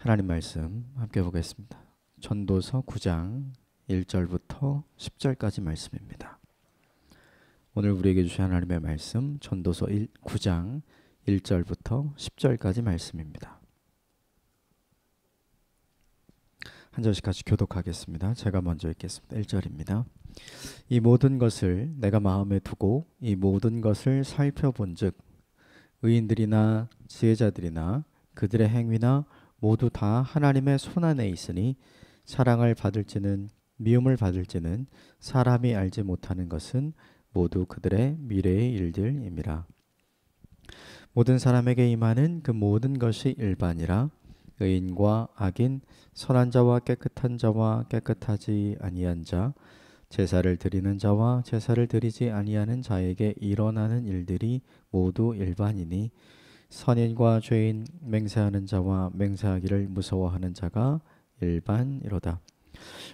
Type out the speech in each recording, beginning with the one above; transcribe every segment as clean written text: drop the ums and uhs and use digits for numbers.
하나님 말씀 함께 보겠습니다. 전도서 9장 1절부터 10절까지 말씀입니다. 오늘 우리에게 주신 하나님의 말씀 전도서 9장 1절부터 10절까지 말씀입니다. 한 절씩 같이 교독하겠습니다. 제가 먼저 읽겠습니다. 1절입니다. 이 모든 것을 내가 마음에 두고 이 모든 것을 살펴본즉 의인들이나 지혜자들이나 그들의 행위나 모두 다 하나님의 손안에 있으니 사랑을 받을지는 미움을 받을지는 사람이 알지 못하는 것은 모두 그들의 미래의 일들임이라. 모든 사람에게 임하는 그 모든 것이 일반이라. 의인과 악인, 선한 자와 깨끗한 자와 깨끗하지 아니한 자, 제사를 드리는 자와 제사를 드리지 아니하는 자에게 일어나는 일들이 모두 일반이니 선인과 죄인, 맹세하는 자와 맹세하기를 무서워하는 자가 일반이로다.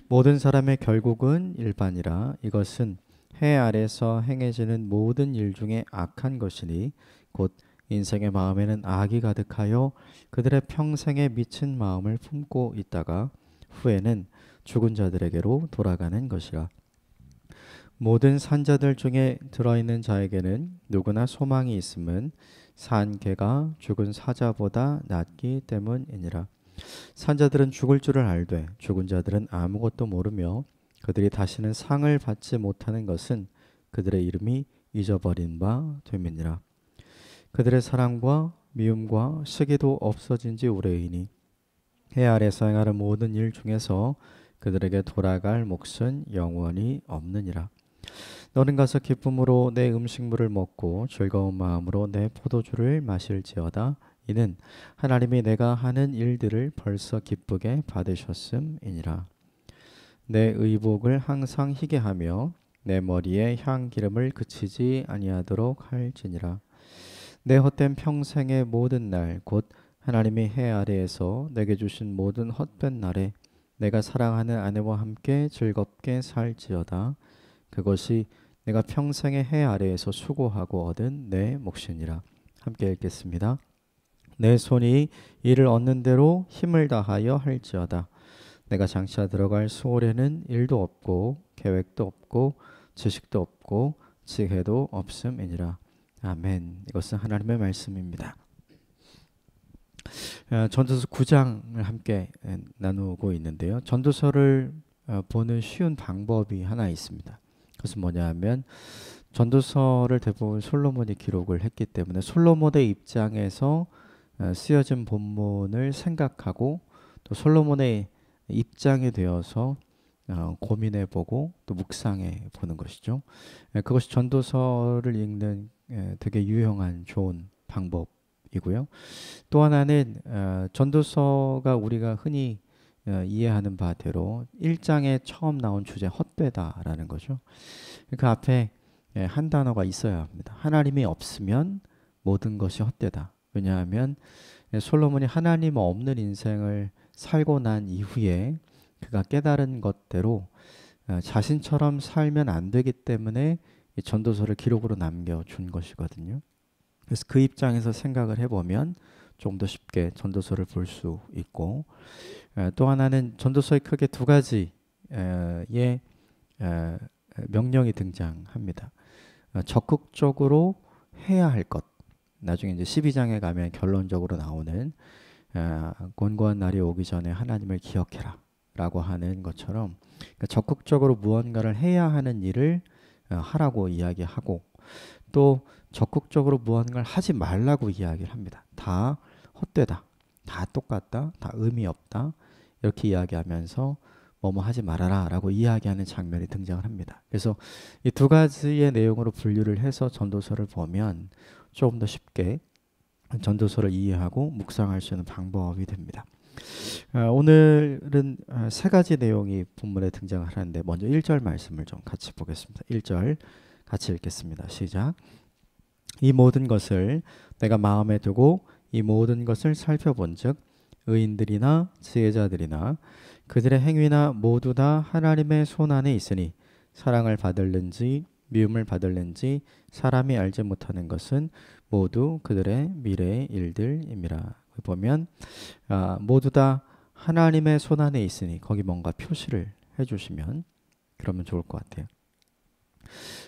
모든 사람의 결국은 일반이라. 이것은 해 아래서 행해지는 모든 일 중에 악한 것이니 곧 인생의 마음에는 악이 가득하여 그들의 평생에 미친 마음을 품고 있다가 후에는 죽은 자들에게로 돌아가는 것이라. 모든 산자들 중에 들어있는 자에게는 누구나 소망이 있음은 산 개가 죽은 사자보다 낫기 때문이니라. 산자들은 죽을 줄을 알되 죽은 자들은 아무것도 모르며 그들이 다시는 상을 받지 못하는 것은 그들의 이름이 잊어버린 바 됨이니라. 그들의 사랑과 미움과 시기도 없어진 지 오래이니 해 아래서 행하는 모든 일 중에서 그들에게 돌아갈 몫은 영원히 없느니라. 너는 가서 기쁨으로 내 음식물을 먹고 즐거운 마음으로 내 포도주를 마실지어다. 이는 하나님이 내가 하는 일들을 벌써 기쁘게 받으셨음이니라. 내 의복을 항상 희게 하며 내 머리에 향기름을 그치지 아니하도록 할지니라. 내 헛된 평생의 모든 날 곧 하나님이 해 아래에서 내게 주신 모든 헛된 날에 내가 사랑하는 아내와 함께 즐겁게 살지어다. 그것이 내가 평생의 해 아래에서 수고하고 얻은 내 몫이니라. 함께 읽겠습니다. 내 손이 이를 얻는 대로 힘을 다하여 할지어다. 내가 장차 들어갈 수월에는 일도 없고 계획도 없고 지식도 없고 지혜도 없음이니라. 아멘. 이것은 하나님의 말씀입니다. 전도서 9장을 함께 나누고 있는데요. 전도서를 보는 쉬운 방법이 하나 있습니다. 그것은 뭐냐 하면 전도서를 대부분 솔로몬이 기록을 했기 때문에 솔로몬의 입장에서 쓰여진 본문을 생각하고 또 솔로몬의 입장이 되어서 고민해보고 또 묵상해 보는 것이죠. 그것이 전도서를 읽는 되게 유용한 좋은 방법이고요. 또 하나는 전도서가 우리가 흔히 이해하는 바대로 1장에 처음 나온 주제 헛되다라는 거죠. 그 앞에 한 단어가 있어야 합니다. 하나님이 없으면 모든 것이 헛되다. 왜냐하면 솔로몬이 하나님 없는 인생을 살고 난 이후에 그가 깨달은 것대로 자신처럼 살면 안 되기 때문에 이 전도서를 기록으로 남겨준 것이거든요. 그래서 그 입장에서 생각을 해보면 좀 더 쉽게 전도서를 볼 수 있고, 또 하나는 전도서에 크게 두 가지의 명령이 등장합니다. 적극적으로 해야 할 것, 나중에 이제 12장에 가면 결론적으로 나오는 곤고한 날이 오기 전에 하나님을 기억해라 라고 하는 것처럼, 그러니까 적극적으로 무언가를 해야 하는 일을 하라고 이야기하고, 또 적극적으로 무언가를 하지 말라고 이야기를 합니다. 다 헛되다, 다 똑같다, 다 의미 없다, 이렇게 이야기하면서 뭐뭐 하지 말아라 라고 이야기하는 장면이 등장을 합니다. 그래서 이 두 가지의 내용으로 분류를 해서 전도서를 보면 조금 더 쉽게 전도서를 이해하고 묵상할 수 있는 방법이 됩니다. 오늘은 세 가지 내용이 본문에 등장을 하는데, 먼저 1절 말씀을 좀 같이 보겠습니다. 1절 같이 읽겠습니다. 시작. 이 모든 것을 내가 마음에 두고 이 모든 것을 살펴본즉 의인들이나 지혜자들이나 그들의 행위나 모두 다 하나님의 손안에 있으니 사랑을 받을는지 미움을 받을는지 사람이 알지 못하는 것은 모두 그들의 미래의 일들임이라. 보면 모두 다 하나님의 손안에 있으니 거기 뭔가 표시를 해주시면 그러면 좋을 것 같아요.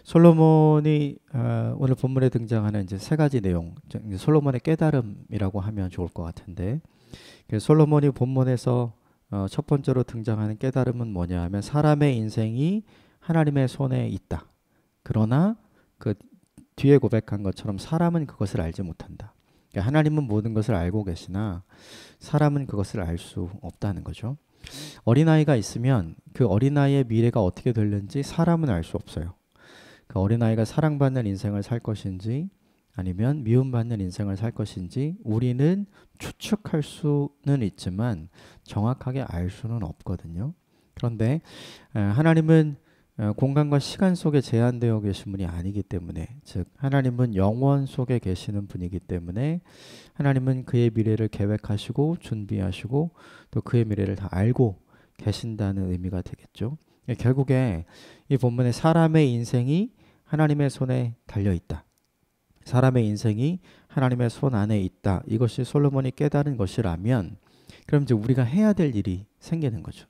솔로몬이 오늘 본문에 등장하는 이제 세 가지 내용, 솔로몬의 깨달음이라고 하면 좋을 것 같은데, 솔로몬이 본문에서 첫 번째로 등장하는 깨달음은 뭐냐 하면 사람의 인생이 하나님의 손에 있다. 그러나 그 뒤에 고백한 것처럼 사람은 그것을 알지 못한다. 그러니까 하나님은 모든 것을 알고 계시나 사람은 그것을 알 수 없다는 거죠. 어린아이가 있으면 그 어린아이의 미래가 어떻게 될는지 사람은 알 수 없어요. 그 어린아이가 사랑받는 인생을 살 것인지 아니면 미움받는 인생을 살 것인지 우리는 추측할 수는 있지만 정확하게 알 수는 없거든요. 그런데 하나님은 공간과 시간 속에 제한되어 계신 분이 아니기 때문에, 즉 하나님은 영원 속에 계시는 분이기 때문에 하나님은 그의 미래를 계획하시고 준비하시고 또 그의 미래를 다 알고 계신다는 의미가 되겠죠. 결국에 이 본문에 사람의 인생이 하나님의 손에 달려 있다. 사람의 인생이 하나님의 손 안에 있다. 이것이 솔로몬이 깨달은 것이라면 그럼 이제 우리가 해야 될 일이 생기는 거죠.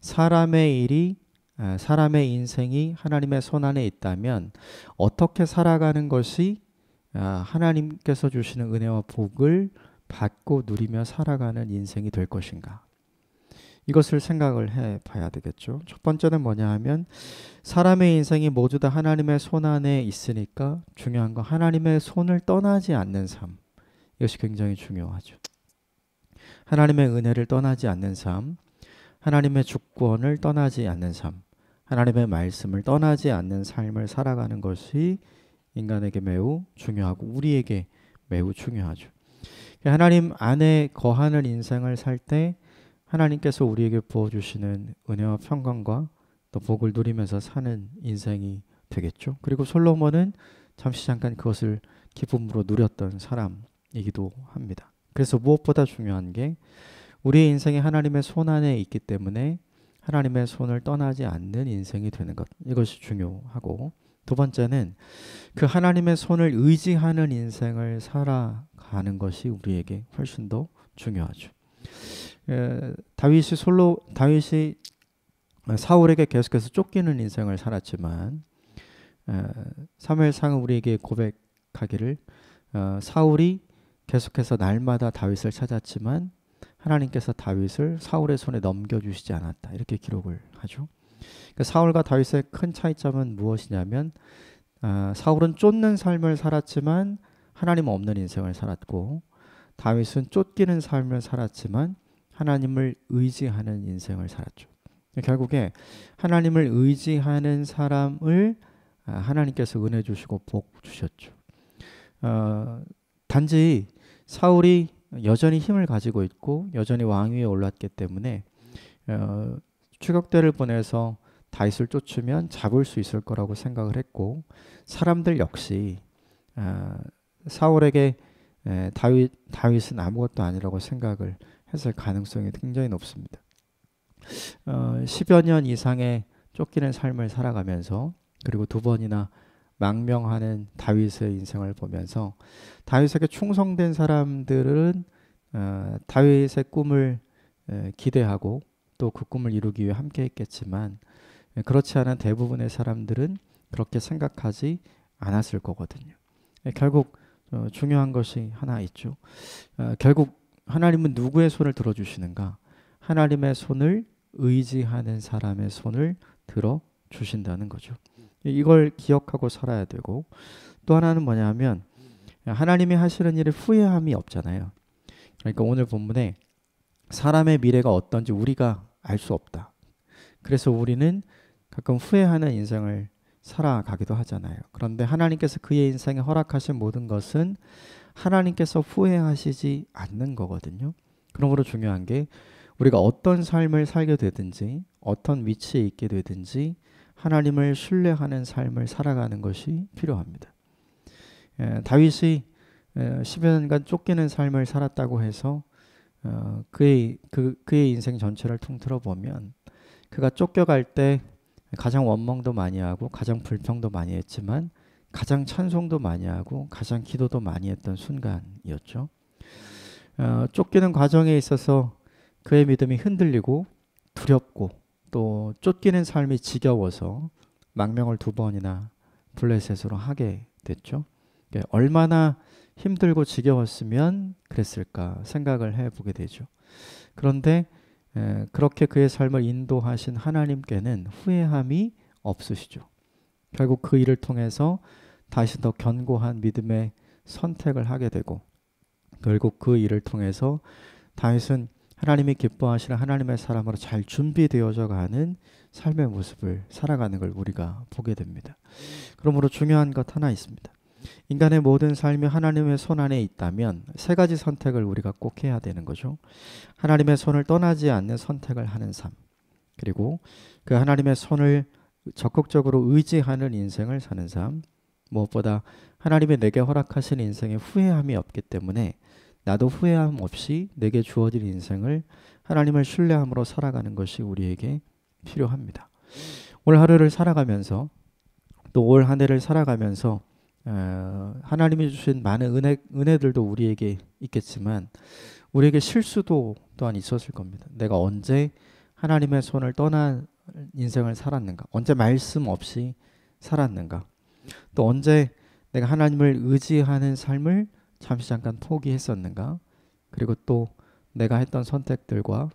사람의 인생이 하나님의 손 안에 있다면 어떻게 살아가는 것이 하나님께서 주시는 은혜와 복을 받고 누리며 살아가는 인생이 될 것인가? 이것을 생각을 해 봐야 되겠죠. 첫 번째는 뭐냐 하면 사람의 인생이 모두 다 하나님의 손 안에 있으니까 중요한 건 하나님의 손을 떠나지 않는 삶. 이것이 굉장히 중요하죠. 하나님의 은혜를 떠나지 않는 삶, 하나님의 주권을 떠나지 않는 삶, 하나님의 말씀을 떠나지 않는 삶을 살아가는 것이 인간에게 매우 중요하고 우리에게 매우 중요하죠. 하나님 안에 거하는 인생을 살 때 하나님께서 우리에게 부어주시는 은혜와 평강과 또 복을 누리면서 사는 인생이 되겠죠. 그리고 솔로몬은 잠깐 그것을 기쁨으로 누렸던 사람이기도 합니다. 그래서 무엇보다 중요한 게 우리의 인생이 하나님의 손 안에 있기 때문에 하나님의 손을 떠나지 않는 인생이 되는 것, 이것이 중요하고, 두 번째는 그 하나님의 손을 의지하는 인생을 살아가는 것이 우리에게 훨씬 더 중요하죠. 다윗이 사울에게 계속해서 쫓기는 인생을 살았지만 사무엘상은 우리에게 고백하기를 사울이 계속해서 날마다 다윗을 찾았지만 하나님께서 다윗을 사울의 손에 넘겨주시지 않았다, 이렇게 기록을 하죠. 그러니까 사울과 다윗의 큰 차이점은 무엇이냐면 사울은 쫓는 삶을 살았지만 하나님 없는 인생을 살았고, 다윗은 쫓기는 삶을 살았지만 하나님을 의지하는 인생을 살았죠. 결국에 하나님을 의지하는 사람을 하나님께서 은혜 주시고 복 주셨죠. 단지 사울이 여전히 힘을 가지고 있고 여전히 왕위에 올랐기 때문에 추격대를 보내서 다윗을 쫓으면 잡을 수 있을 거라고 생각을 했고, 사람들 역시 사울에게 다윗은 아무것도 아니라고 생각을 했을 가능성이 굉장히 높습니다. 10여 년 이상의 쫓기는 삶을 살아가면서 그리고 두 번이나 망명하는 다윗의 인생을 보면서 다윗에게 충성된 사람들은 다윗의 꿈을 기대하고 또 그 꿈을 이루기 위해 함께 했겠지만 그렇지 않은 대부분의 사람들은 그렇게 생각하지 않았을 거거든요. 결국 중요한 것이 하나 있죠. 결국 하나님은 누구의 손을 들어주시는가? 하나님의 손을 의지하는 사람의 손을 들어주신다는 거죠. 이걸 기억하고 살아야 되고, 또 하나는 뭐냐면 하나님이 하시는 일에 후회함이 없잖아요. 그러니까 오늘 본문에 사람의 미래가 어떤지 우리가 알 수 없다. 그래서 우리는 가끔 후회하는 인생을 살아가기도 하잖아요. 그런데 하나님께서 그의 인생에 허락하신 모든 것은 하나님께서 후회하시지 않는 거거든요. 그러므로 중요한 게 우리가 어떤 삶을 살게 되든지 어떤 위치에 있게 되든지 하나님을 신뢰하는 삶을 살아가는 것이 필요합니다. 다윗이 10여 년간 쫓기는 삶을 살았다고 해서 그의 인생 전체를 통틀어 보면 그가 쫓겨갈 때 가장 원망도 많이 하고 가장 불평도 많이 했지만 가장 찬송도 많이 하고 가장 기도도 많이 했던 순간이었죠. 쫓기는 과정에 있어서 그의 믿음이 흔들리고 두렵고 또 쫓기는 삶이 지겨워서 망명을 2번이나 블레셋으로 하게 됐죠. 얼마나 힘들고 지겨웠으면 그랬을까 생각을 해보게 되죠. 그런데 그렇게 그의 삶을 인도하신 하나님께는 후회함이 없으시죠. 결국 그 일을 통해서 다시 더 견고한 믿음의 선택을 하게 되고 결국 그 일을 통해서 다윗은 하나님이 기뻐하시는 하나님의 사람으로 잘 준비되어져 가는 삶의 모습을 살아가는 걸 우리가 보게 됩니다. 그러므로 중요한 것 하나 있습니다. 인간의 모든 삶이 하나님의 손 안에 있다면 3가지 선택을 우리가 꼭 해야 되는 거죠. 하나님의 손을 떠나지 않는 선택을 하는 삶, 그리고 그 하나님의 손을 적극적으로 의지하는 인생을 사는 삶, 무엇보다 하나님이 내게 허락하신 인생에 후회함이 없기 때문에 나도 후회함 없이 내게 주어진 인생을 하나님을 신뢰함으로 살아가는 것이 우리에게 필요합니다. 올 하루를 살아가면서 또 올 한 해를 살아가면서 하나님이 주신 많은 은혜들도 우리에게 있겠지만 우리에게 실수도 또한 있었을 겁니다. 내가 언제 하나님의 손을 떠난 인생을 살았는가? 언제 말씀 없이 살았는가? 또 언제 내가 하나님을 의지하는 삶을 잠시 잠깐 포기했었는가? 그리고 또 내가 했던 선택들과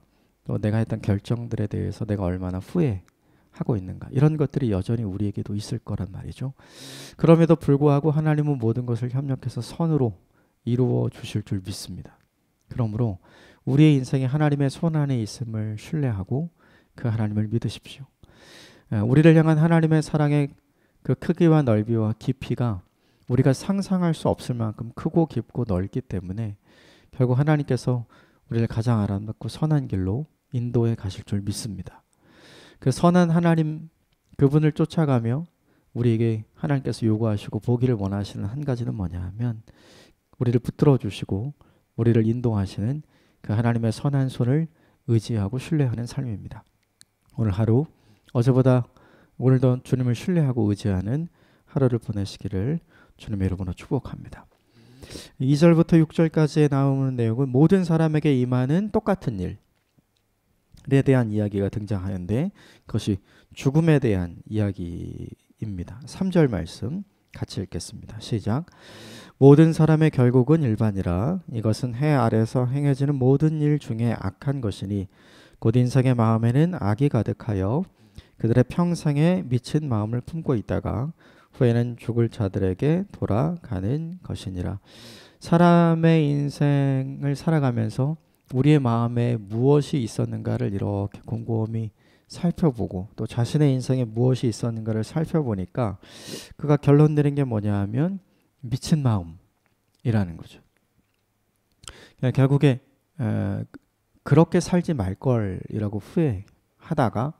또 내가 했던 결정들에 대해서 내가 얼마나 후회하고 있는가? 이런 것들이 여전히 우리에게도 있을 거란 말이죠. 그럼에도 불구하고 하나님은 모든 것을 협력해서 선으로 이루어 주실 줄 믿습니다. 그러므로 우리의 인생이 하나님의 손 안에 있음을 신뢰하고 그 하나님을 믿으십시오. 우리를 향한 하나님의 사랑의 그 크기와 넓이와 깊이가 우리가 상상할 수 없을 만큼 크고 깊고 넓기 때문에 결국 하나님께서 우리를 가장 아름답고 선한 길로 인도해 가실 줄 믿습니다. 그 선한 하나님 그분을 쫓아가며 우리에게 하나님께서 요구하시고 보기를 원하시는 한 가지는 뭐냐 하면 우리를 붙들어 주시고 우리를 인도하시는 그 하나님의 선한 손을 의지하고 신뢰하는 삶입니다. 오늘 하루 어제보다 오늘도 주님을 신뢰하고 의지하는 하루를 보내시기를 주님의 이름으로 축복합니다. 2절부터 6절까지에 나오는 내용은 모든 사람에게 임하는 똑같은 일에 대한 이야기가 등장하는데 그것이 죽음에 대한 이야기입니다. 3절 말씀 같이 읽겠습니다. 시작. 모든 사람의 결국은 일반이라 이것은 해 아래서 행해지는 모든 일 중에 악한 것이니 곧 인생의 마음에는 악이 가득하여 그들의 평생에 미친 마음을 품고 있다가 후에는 죽을 자들에게 돌아가는 것이니라. 사람의 인생을 살아가면서 우리의 마음에 무엇이 있었는가를 이렇게 곰곰이 살펴보고 또 자신의 인생에 무엇이 있었는가를 살펴보니까 그가 결론 내린 게 뭐냐 하면 미친 마음이라는 거죠. 결국에 그렇게 살지 말 걸이라고 후회하다가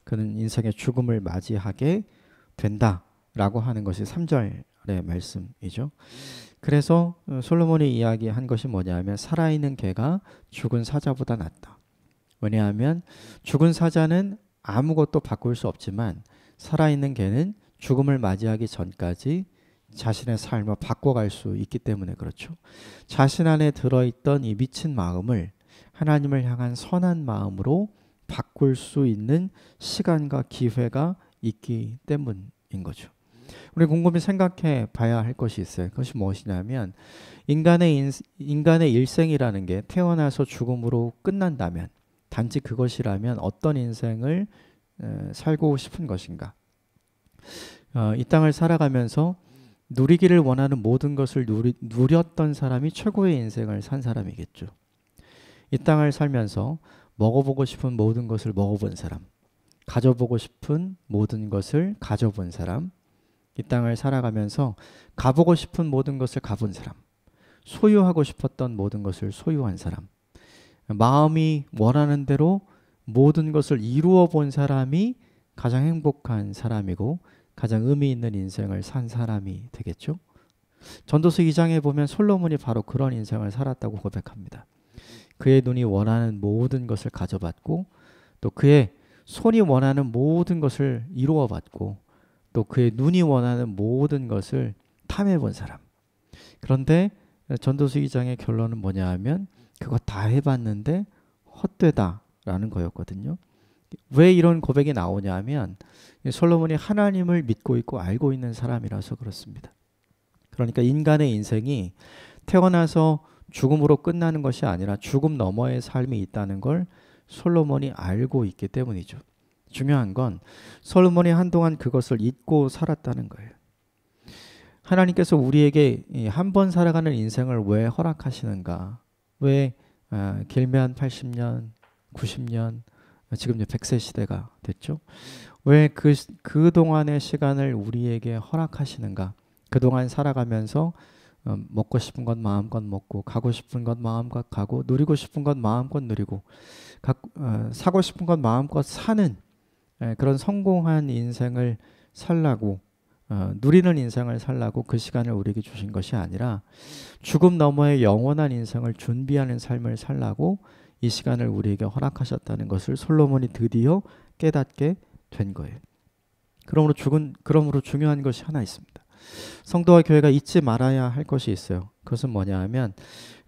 그는 인생의 죽음을 맞이하게 된다라고 하는 것이 3절의 말씀이죠. 그래서 솔로몬이 이야기한 것이 뭐냐면 살아있는 개가 죽은 사자보다 낫다. 왜냐하면 죽은 사자는 아무것도 바꿀 수 없지만 살아있는 개는 죽음을 맞이하기 전까지 자신의 삶을 바꿔갈 수 있기 때문에 그렇죠. 자신 안에 들어있던 이 미친 마음을 하나님을 향한 선한 마음으로 바꿀 수 있는 시간과 기회가 있기 때문인 거죠. 우리 곰곰이 생각해 봐야 할 것이 있어요. 그것이 무엇이냐면 인간의 일생이라는 게 태어나서 죽음으로 끝난다면 단지 그것이라면 어떤 인생을 살고 싶은 것인가? 이 땅을 살아가면서 누리기를 원하는 모든 것을 누렸던 사람이 최고의 인생을 산 사람이겠죠. 이 땅을 살면서 먹어보고 싶은 모든 것을 먹어본 사람, 가져보고 싶은 모든 것을 가져본 사람, 이 땅을 살아가면서 가보고 싶은 모든 것을 가본 사람, 소유하고 싶었던 모든 것을 소유한 사람, 마음이 원하는 대로 모든 것을 이루어 본 사람이 가장 행복한 사람이고 가장 의미 있는 인생을 산 사람이 되겠죠. 전도서 2장에 보면 솔로몬이 바로 그런 인생을 살았다고 고백합니다. 그의 눈이 원하는 모든 것을 가져봤고 또 그의 손이 원하는 모든 것을 이루어 봤고 또 그의 눈이 원하는 모든 것을 탐해 본 사람. 그런데 전도서 2장의 결론은 뭐냐 하면 그거 다 해봤는데 헛되다라는 거였거든요. 왜 이런 고백이 나오냐면 솔로몬이 하나님을 믿고 있고 알고 있는 사람이라서 그렇습니다. 그러니까 인간의 인생이 태어나서 죽음으로 끝나는 것이 아니라 죽음 너머의 삶이 있다는 걸 솔로몬이 알고 있기 때문이죠. 중요한 건 솔로몬이 한동안 그것을 잊고 살았다는 거예요. 하나님께서 우리에게 한 번 살아가는 인생을 왜 허락하시는가? 왜 길면 80년, 90년, 지금 이제 100세 시대가 됐죠? 왜 그동안의 시간을 우리에게 허락하시는가? 그동안 살아가면서 먹고 싶은 것 마음껏 먹고 가고 싶은 것 마음껏 가고 누리고 싶은 것 마음껏 누리고 사고 싶은 것 마음껏 사는 그런 성공한 인생을 살라고 누리는 인생을 살라고 그 시간을 우리에게 주신 것이 아니라 죽음 너머의 영원한 인생을 준비하는 삶을 살라고 이 시간을 우리에게 허락하셨다는 것을 솔로몬이 드디어 깨닫게 된 거예요. 그러므로 중요한 것이 하나 있습니다. 성도와 교회가 잊지 말아야 할 것이 있어요. 그것은 뭐냐 하면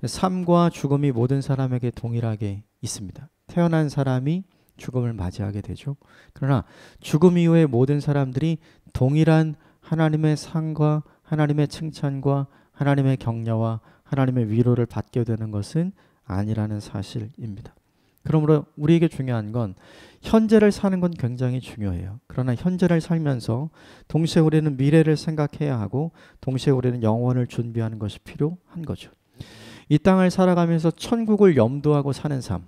삶과 죽음이 모든 사람에게 동일하게 있습니다. 태어난 사람이 죽음을 맞이하게 되죠. 그러나 죽음 이후에 모든 사람들이 동일한 하나님의 상과 하나님의 칭찬과 하나님의 격려와 하나님의 위로를 받게 되는 것은 아니라는 사실입니다. 그러므로 우리에게 중요한 건 현재를 사는 건 굉장히 중요해요. 그러나 현재를 살면서 동시에 우리는 미래를 생각해야 하고 동시에 우리는 영원을 준비하는 것이 필요한 거죠. 이 땅을 살아가면서 천국을 염두하고 사는 삶,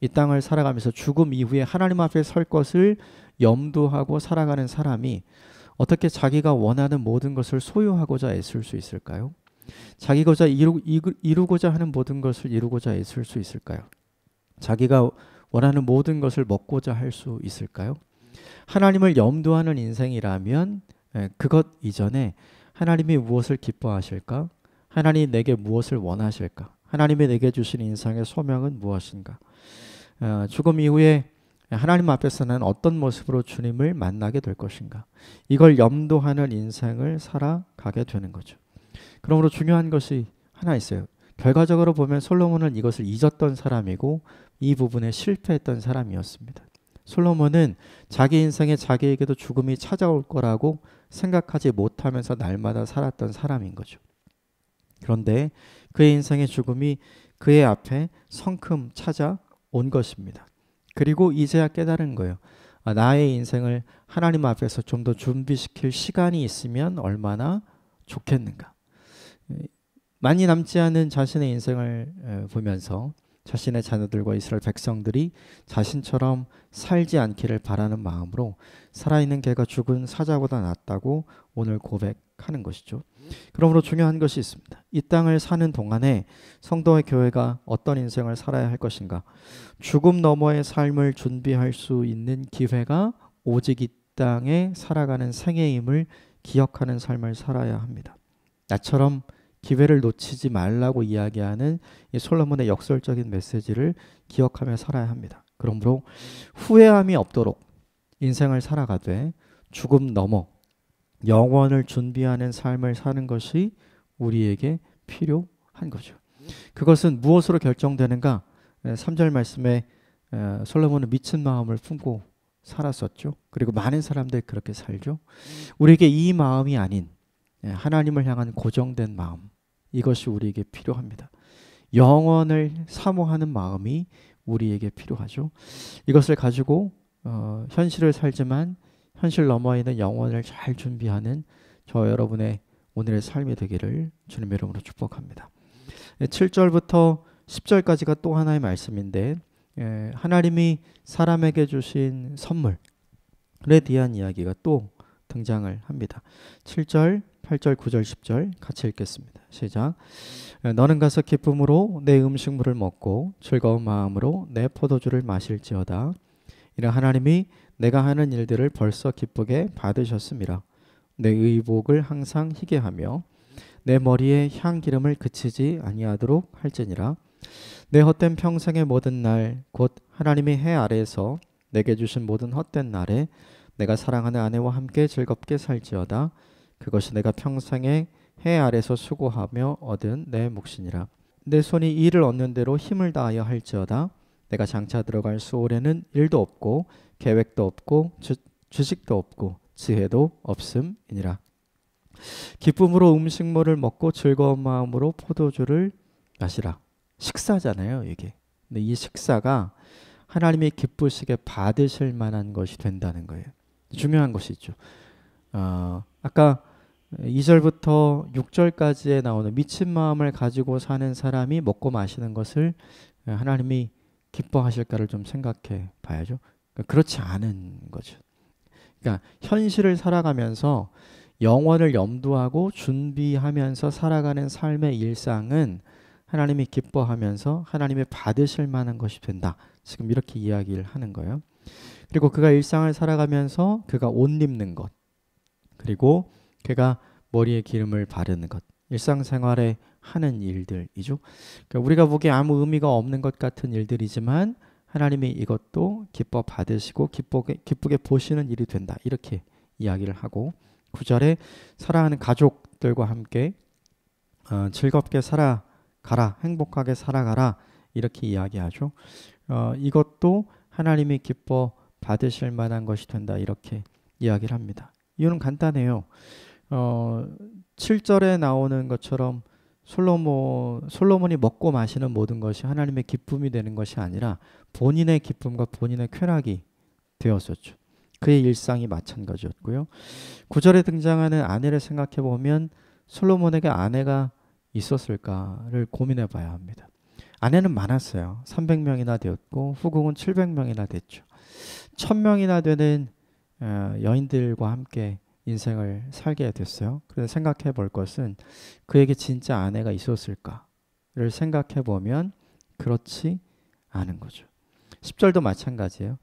이 땅을 살아가면서 죽음 이후에 하나님 앞에 설 것을 염두하고 살아가는 사람이 어떻게 자기가 원하는 모든 것을 소유하고자 애쓸 수 있을까요? 자기가 이루고자 하는 모든 것을 이루고자 애쓸 수 있을까요? 자기가 원하는 모든 것을 먹고자 할 수 있을까요? 하나님을 염두하는 인생이라면 그것 이전에 하나님이 무엇을 기뻐하실까? 하나님이 내게 무엇을 원하실까? 하나님이 내게 주신 인생의 소명은 무엇인가? 죽음 이후에 하나님 앞에서는 어떤 모습으로 주님을 만나게 될 것인가? 이걸 염두하는 인생을 살아가게 되는 거죠. 그러므로 중요한 것이 하나 있어요. 결과적으로 보면 솔로몬은 이것을 잊었던 사람이고 이 부분에 실패했던 사람이었습니다. 솔로몬은 자기 인생에 자기에게도 죽음이 찾아올 거라고 생각하지 못하면서 날마다 살았던 사람인 거죠. 그런데 그의 인생의 죽음이 그의 앞에 성큼 찾아온 것입니다. 그리고 이제야 깨달은 거예요. 나의 인생을 하나님 앞에서 좀 더 준비시킬 시간이 있으면 얼마나 좋겠는가. 많이 남지 않은 자신의 인생을 보면서 자신의 자녀들과 이스라엘 백성들이 자신처럼 살지 않기를 바라는 마음으로 살아있는 개가 죽은 사자보다 낫다고 오늘 고백하는 것이죠. 그러므로 중요한 것이 있습니다. 이 땅을 사는 동안에 성도와 교회가 어떤 인생을 살아야 할 것인가? 죽음 너머의 삶을 준비할 수 있는 기회가 오직 이 땅에 살아가는 생애임을 기억하는 삶을 살아야 합니다. 나처럼 기회를 놓치지 말라고 이야기하는 이 솔로몬의 역설적인 메시지를 기억하며 살아야 합니다. 그러므로 후회함이 없도록 인생을 살아가되 죽음 넘어 영원을 준비하는 삶을 사는 것이 우리에게 필요한 거죠. 그것은 무엇으로 결정되는가? 3절 말씀에 솔로몬은 미친 마음을 품고 살았었죠. 그리고 많은 사람들이 그렇게 살죠. 우리에게 이 마음이 아닌 하나님을 향한 고정된 마음, 이것이 우리에게 필요합니다. 영원을 사모하는 마음이 우리에게 필요하죠. 이것을 가지고 현실을 살지만 현실 너머에 있는 영원을 잘 준비하는 저 여러분의 오늘의 삶이 되기를 주님의 이름으로 축복합니다. 7절부터 10절까지가 또 하나의 말씀인데 하나님이 사람에게 주신 선물에 대한 이야기가 또 등장을 합니다. 7절, 8절, 9절, 10절 같이 읽겠습니다. 시작. 너는 가서 기쁨으로 내 음식물을 먹고 즐거운 마음으로 내 포도주를 마실지어다. 이는 하나님이 내가 하는 일들을 벌써 기쁘게 받으셨음이라. 내 의복을 항상 희게 하며 내 머리에 향기름을 그치지 아니하도록 할지니라. 내 헛된 평생의 모든 날 곧 하나님이 해 아래에서 내게 주신 모든 헛된 날에 내가 사랑하는 아내와 함께 즐겁게 살지어다. 그것이 내가 평생에 해 아래서 수고하며 얻은 내 몫이니라. 내 손이 이를 얻는 대로 힘을 다하여 할지어다. 내가 장차 들어갈 수월에는 일도 없고 계획도 없고 주식도 없고 지혜도 없음이니라. 기쁨으로 음식물을 먹고 즐거운 마음으로 포도주를 마시라. 식사잖아요, 이게. 근데 이 식사가 하나님이 기쁘시게 받으실 만한 것이 된다는 거예요. 중요한 것이죠. 아까 2절부터 6절까지에 나오는 미친 마음을 가지고 사는 사람이 먹고 마시는 것을 하나님이 기뻐하실까를 좀 생각해 봐야죠. 그렇지 않은 거죠. 그러니까 현실을 살아가면서 영원을 염두하고 준비하면서 살아가는 삶의 일상은 하나님이 기뻐하면서 하나님이 받으실 만한 것이 된다. 지금 이렇게 이야기를 하는 거예요. 그리고 그가 일상을 살아가면서 그가 옷 입는 것, 그리고 그가 머리에 기름을 바르는 것, 일상생활에 하는 일들이죠. 그러니까 우리가 보기에 아무 의미가 없는 것 같은 일들이지만 하나님이 이것도 기뻐 받으시고 기쁘게 보시는 일이 된다. 이렇게 이야기를 하고 9절에 사랑하는 가족들과 함께 즐겁게 살아가라, 행복하게 살아가라 이렇게 이야기하죠. 이것도 하나님이 기뻐 받으실 만한 것이 된다 이렇게 이야기를 합니다. 이유는 간단해요. 7절에 나오는 것처럼 솔로몬이 먹고 마시는 모든 것이 하나님의 기쁨이 되는 것이 아니라 본인의 기쁨과 본인의 쾌락이 되었었죠. 그의 일상이 마찬가지였고요. 9절에 등장하는 아내를 생각해 보면 솔로몬에게 아내가 있었을까를 고민해 봐야 합니다. 아내는 많았어요. 300명이나 되었고 후궁은 700명이나 됐죠. 1000명이나 되는 여인들과 함께 인생을 살게 됐어요. 그래서 생각해 볼 것은 그에게 진짜 아내가 있었을까를 생각해 보면 그렇지 않은 거죠. 10절도 마찬가지예요.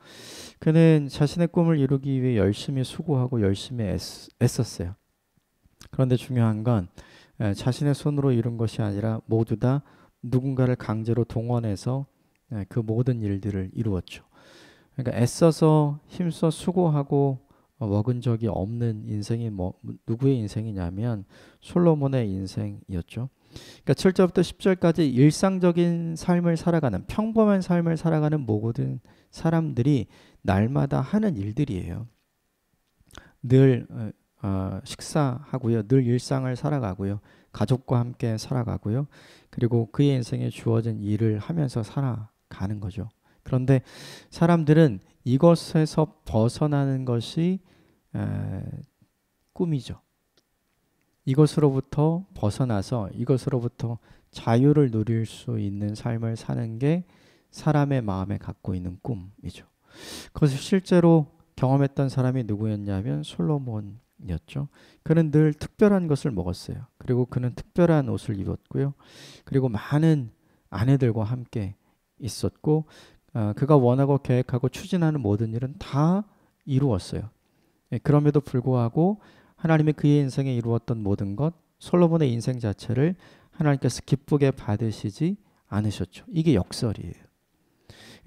그는 자신의 꿈을 이루기 위해 열심히 수고하고 열심히 애썼어요. 그런데 중요한 건 자신의 손으로 이룬 것이 아니라 모두 다 누군가를 강제로 동원해서 그 모든 일들을 이루었죠. 그러니까 애써서 힘써 수고하고 먹은 적이 없는 인생이 누구의 인생이냐면 솔로몬의 인생이었죠. 그러니까 7절부터 10절까지 일상적인 삶을 살아가는 평범한 삶을 살아가는 모든 사람들이 날마다 하는 일들이에요. 늘 식사하고요. 늘 일상을 살아가고요. 가족과 함께 살아가고요. 그리고 그의 인생에 주어진 일을 하면서 살아가는 거죠. 그런데 사람들은 이것에서 벗어나는 것이 꿈이죠. 이것으로부터 벗어나서 이것으로부터 자유를 누릴 수 있는 삶을 사는 게 사람의 마음에 갖고 있는 꿈이죠. 그것을 실제로 경험했던 사람이 누구였냐면 솔로몬이었죠. 그는 늘 특별한 것을 먹었어요. 그리고 그는 특별한 옷을 입었고요. 그리고 많은 아내들과 함께 있었고 그가 원하고 계획하고 추진하는 모든 일은 다 이루었어요. 그럼에도 불구하고 하나님이 그의 인생에 이루었던 모든 것, 솔로몬의 인생 자체를 하나님께서 기쁘게 받으시지 않으셨죠. 이게 역설이에요.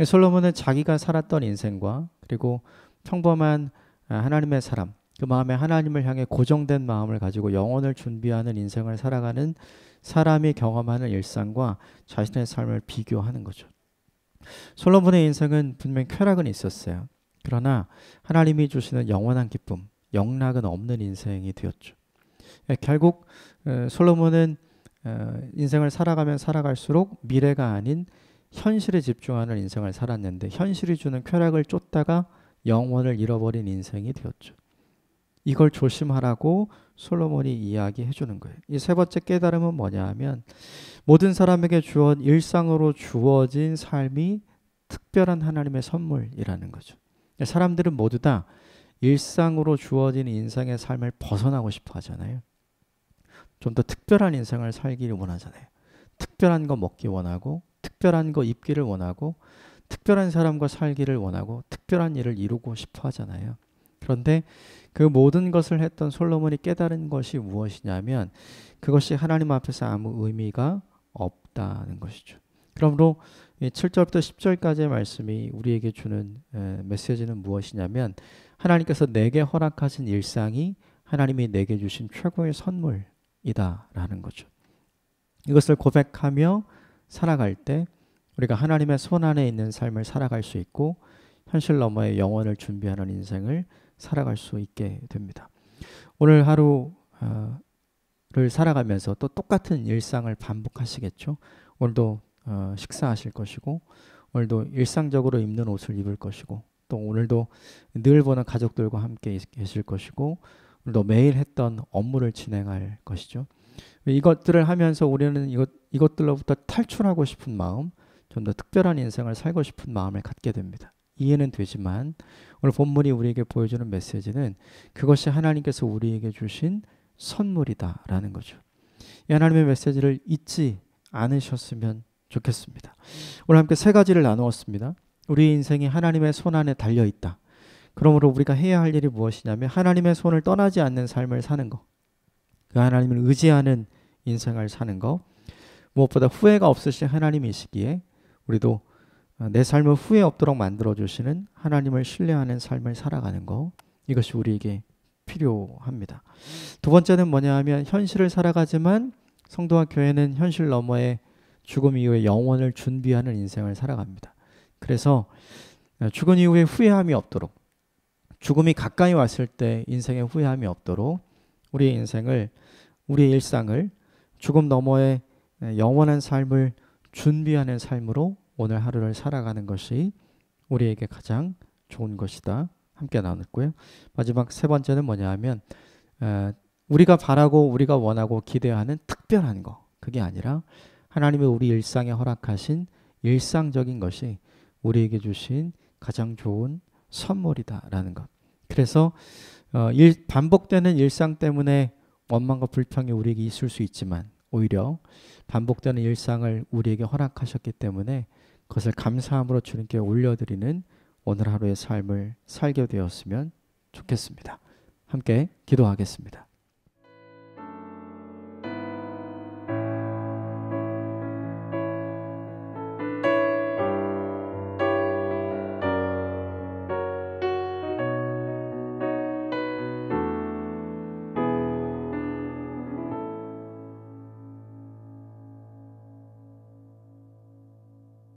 솔로몬은 자기가 살았던 인생과 그리고 평범한 하나님의 사람, 그 마음에 하나님을 향해 고정된 마음을 가지고 영혼을 준비하는 인생을 살아가는 사람이 경험하는 일상과 자신의 삶을 비교하는 거죠. 솔로몬의 인생은 분명 쾌락은 있었어요. 그러나 하나님이 주시는 영원한 기쁨, 영락은 없는 인생이 되었죠. 결국 솔로몬은 인생을 살아가면 살아갈수록 미래가 아닌 현실에 집중하는 인생을 살았는데 현실이 주는 쾌락을 쫓다가 영원을 잃어버린 인생이 되었죠. 이걸 조심하라고 솔로몬이 이야기해 주는 거예요. 이 세 번째 깨달음은 뭐냐 하면 모든 사람에게 일상으로 주어진 삶이 특별한 하나님의 선물이라는 거죠. 사람들은 모두 다 일상으로 주어진 인생의 삶을 벗어나고 싶어 하잖아요. 좀 더 특별한 인생을 살기를 원하잖아요. 특별한 거 먹기 원하고 특별한 거 입기를 원하고 특별한 사람과 살기를 원하고 특별한 일을 이루고 싶어 하잖아요. 그런데 그 모든 것을 했던 솔로몬이 깨달은 것이 무엇이냐면 그것이 하나님 앞에서 아무 의미가 없다는 것이죠. 그러므로 7절부터 10절까지의 말씀이 우리에게 주는 메시지는 무엇이냐면 하나님께서 내게 허락하신 일상이 하나님이 내게 주신 최고의 선물이다라는 거죠. 이것을 고백하며 살아갈 때 우리가 하나님의 손 안에 있는 삶을 살아갈 수 있고 현실 너머의 영원을 준비하는 인생을 살아갈 수 있게 됩니다. 오늘 하루를 살아가면서 또 똑같은 일상을 반복하시겠죠. 오늘도 식사하실 것이고 오늘도 일상적으로 입는 옷을 입을 것이고 또 오늘도 늘 보는 가족들과 함께 계실 것이고 오늘도 매일 했던 업무를 진행할 것이죠. 이것들을 하면서 우리는 이것들로부터 탈출하고 싶은 마음, 좀 더 특별한 인생을 살고 싶은 마음을 갖게 됩니다. 이해는 되지만 오늘 본문이 우리에게 보여주는 메시지는 그것이 하나님께서 우리에게 주신 선물이다라는 거죠. 이 하나님의 메시지를 잊지 않으셨으면 좋겠습니다. 오늘 함께 세 가지를 나누었습니다. 우리 인생이 하나님의 손 안에 달려있다. 그러므로 우리가 해야 할 일이 무엇이냐면 하나님의 손을 떠나지 않는 삶을 사는 것, 그 하나님을 의지하는 인생을 사는 것, 무엇보다 후회가 없으신 하나님이시기에 우리도 내 삶을 후회 없도록 만들어주시는 하나님을 신뢰하는 삶을 살아가는 것, 이것이 우리에게 필요합니다. 두 번째는 뭐냐 하면 현실을 살아가지만 성도와 교회는 현실 너머의 죽음 이후의 영원을 준비하는 인생을 살아갑니다. 그래서 죽은 이후에 후회함이 없도록, 죽음이 가까이 왔을 때 인생에 후회함이 없도록 우리의 인생을, 우리의 일상을 죽음 너머의 영원한 삶을 준비하는 삶으로 오늘 하루를 살아가는 것이 우리에게 가장 좋은 것이다. 함께 나눴고요. 마지막 세 번째는 뭐냐 하면 우리가 바라고 우리가 원하고 기대하는 특별한 거, 그게 아니라 하나님의 우리 일상에 허락하신 일상적인 것이 우리에게 주신 가장 좋은 선물이다라는 것. 그래서 반복되는 일상 때문에 원망과 불평이 우리에게 있을 수 있지만 오히려 반복되는 일상을 우리에게 허락하셨기 때문에 그것을 감사함으로 주님께 올려드리는 오늘 하루의 삶을 살게 되었으면 좋겠습니다. 함께 기도하겠습니다.